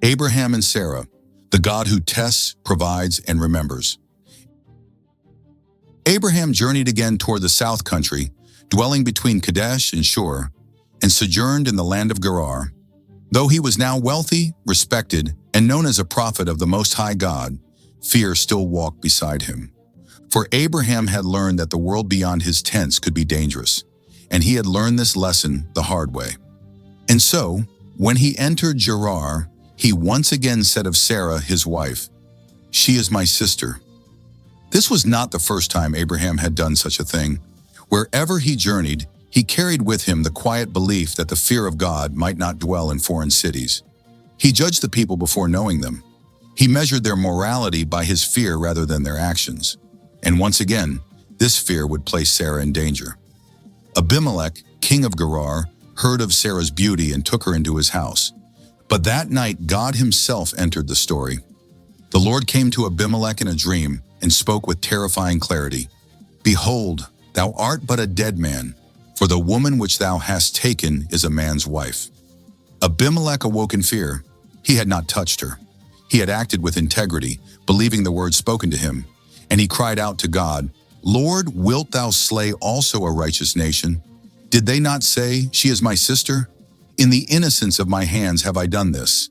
Abraham and Sarah, the God who tests, provides, and remembers. Abraham journeyed again toward the south country, dwelling between Kadesh and Shur, and sojourned in the land of Gerar. Though he was now wealthy, respected, and known as a prophet of the Most High God, fear still walked beside him. For Abraham had learned that the world beyond his tents could be dangerous, and he had learned this lesson the hard way. And so, when he entered Gerar, he once again said of Sarah, his wife, "She is my sister." This was not the first time Abraham had done such a thing. Wherever he journeyed, he carried with him the quiet belief that the fear of God might not dwell in foreign cities. He judged the people before knowing them. He measured their morality by his fear rather than their actions. And once again, this fear would place Sarah in danger. Abimelech, king of Gerar, heard of Sarah's beauty and took her into his house. But that night, God himself entered the story. The Lord came to Abimelech in a dream and spoke with terrifying clarity. "Behold, thou art but a dead man, for the woman which thou hast taken is a man's wife." Abimelech awoke in fear. He had not touched her. He had acted with integrity, believing the word spoken to him, and he cried out to God, "Lord, wilt thou slay also a righteous nation? Did they not say, 'She is my sister'? In the innocence of my hands have I done this."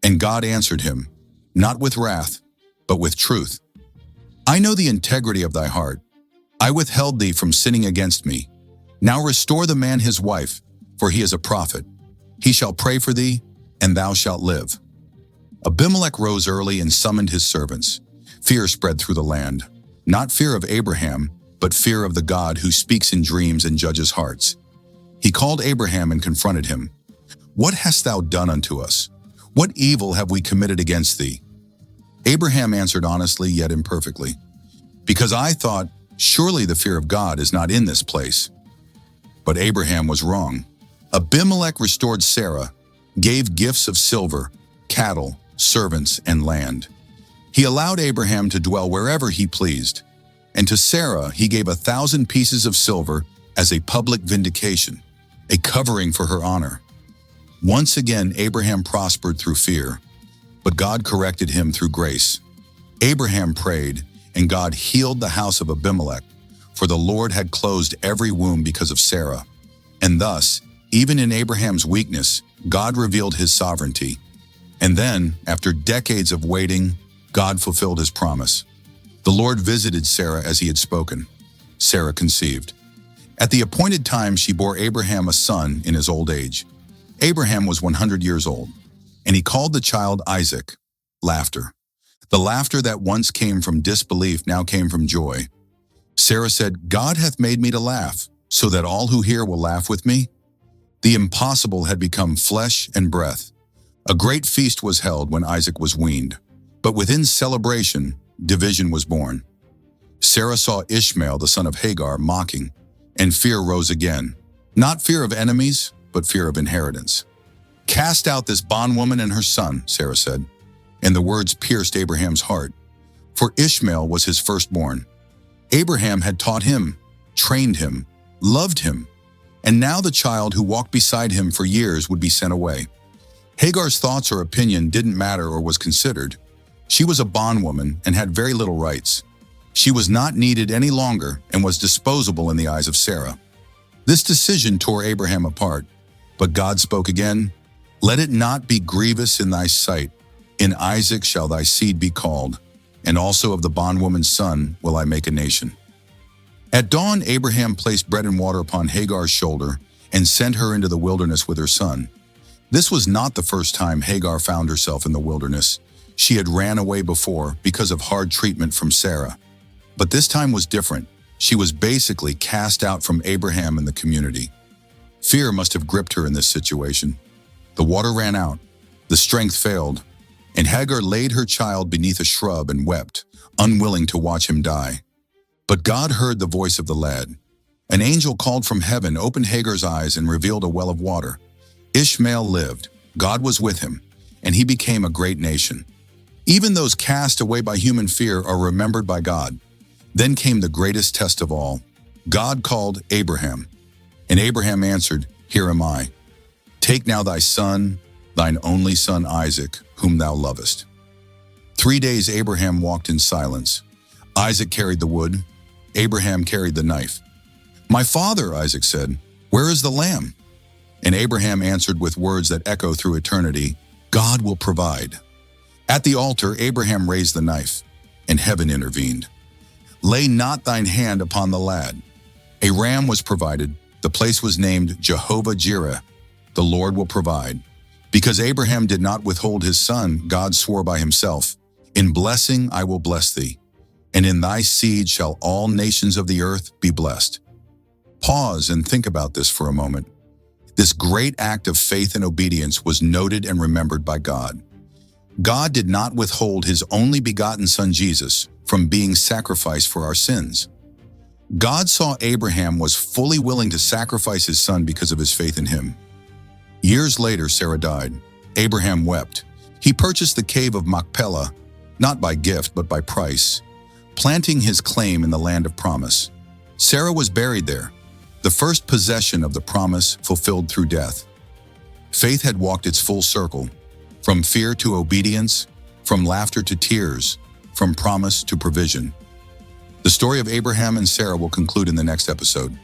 And God answered him, not with wrath, but with truth. "I know the integrity of thy heart. I withheld thee from sinning against me. Now restore the man his wife, for he is a prophet. He shall pray for thee, and thou shalt live." Abimelech rose early and summoned his servants. Fear spread through the land, not fear of Abraham, but fear of the God who speaks in dreams and judges hearts. He called Abraham and confronted him. "What hast thou done unto us? What evil have we committed against thee?" Abraham answered honestly yet imperfectly, "Because I thought, surely the fear of God is not in this place." But Abraham was wrong. Abimelech restored Sarah, gave gifts of silver, cattle, servants, and land. He allowed Abraham to dwell wherever he pleased, and to Sarah he gave 1,000 pieces of silver as a public vindication, a covering for her honor. Once again, Abraham prospered through fear, but God corrected him through grace. Abraham prayed, and God healed the house of Abimelech, for the Lord had closed every womb because of Sarah. And thus, even in Abraham's weakness, God revealed his sovereignty. And then, after decades of waiting, God fulfilled his promise. The Lord visited Sarah as he had spoken. Sarah conceived. At the appointed time, she bore Abraham a son in his old age. Abraham was 100 years old, and he called the child Isaac. Laughter. The laughter that once came from disbelief now came from joy. Sarah said, "God hath made me to laugh, so that all who hear will laugh with me." The impossible had become flesh and breath. A great feast was held when Isaac was weaned, but within celebration, division was born. Sarah saw Ishmael, the son of Hagar, mocking, and fear rose again. Not fear of enemies, but fear of inheritance. "Cast out this bondwoman and her son," Sarah said, and the words pierced Abraham's heart, for Ishmael was his firstborn. Abraham had taught him, trained him, loved him, and now the child who walked beside him for years would be sent away. Hagar's thoughts or opinion didn't matter or was considered. She was a bondwoman and had very little rights. She was not needed any longer and was disposable in the eyes of Sarah. This decision tore Abraham apart, but God spoke again, "Let it not be grievous in thy sight. In Isaac shall thy seed be called, and also of the bondwoman's son will I make a nation." At dawn, Abraham placed bread and water upon Hagar's shoulder and sent her into the wilderness with her son. This was not the first time Hagar found herself in the wilderness. She had ran away before because of hard treatment from Sarah. But this time was different. She was basically cast out from Abraham and the community. Fear must have gripped her in this situation. The water ran out, the strength failed, and Hagar laid her child beneath a shrub and wept, unwilling to watch him die. But God heard the voice of the lad. An angel called from heaven, opened Hagar's eyes, and revealed a well of water. Ishmael lived, God was with him, and he became a great nation. Even those cast away by human fear are remembered by God. Then came the greatest test of all. God called Abraham, and Abraham answered, "Here am I. Take now thy son, thine only son Isaac, whom thou lovest." 3 days Abraham walked in silence. Isaac carried the wood. Abraham carried the knife. "My father," Isaac said, "where is the lamb?" And Abraham answered with words that echo through eternity, "God will provide." At the altar, Abraham raised the knife, and heaven intervened. "Lay not thine hand upon the lad." A ram was provided. The place was named Jehovah-Jireh, the Lord will provide. Because Abraham did not withhold his son, God swore by himself, "In blessing I will bless thee, and in thy seed shall all nations of the earth be blessed." Pause and think about this for a moment. This great act of faith and obedience was noted and remembered by God. God did not withhold his only begotten son Jesus from being sacrificed for our sins. God saw Abraham was fully willing to sacrifice his son because of his faith in him. Years later, Sarah died. Abraham wept. He purchased the cave of Machpelah, not by gift but by price, planting his claim in the land of promise. Sarah was buried there, the first possession of the promise fulfilled through death. Faith had walked its full circle, from fear to obedience, from laughter to tears, from promise to provision. The story of Abraham and Sarah will conclude in the next episode.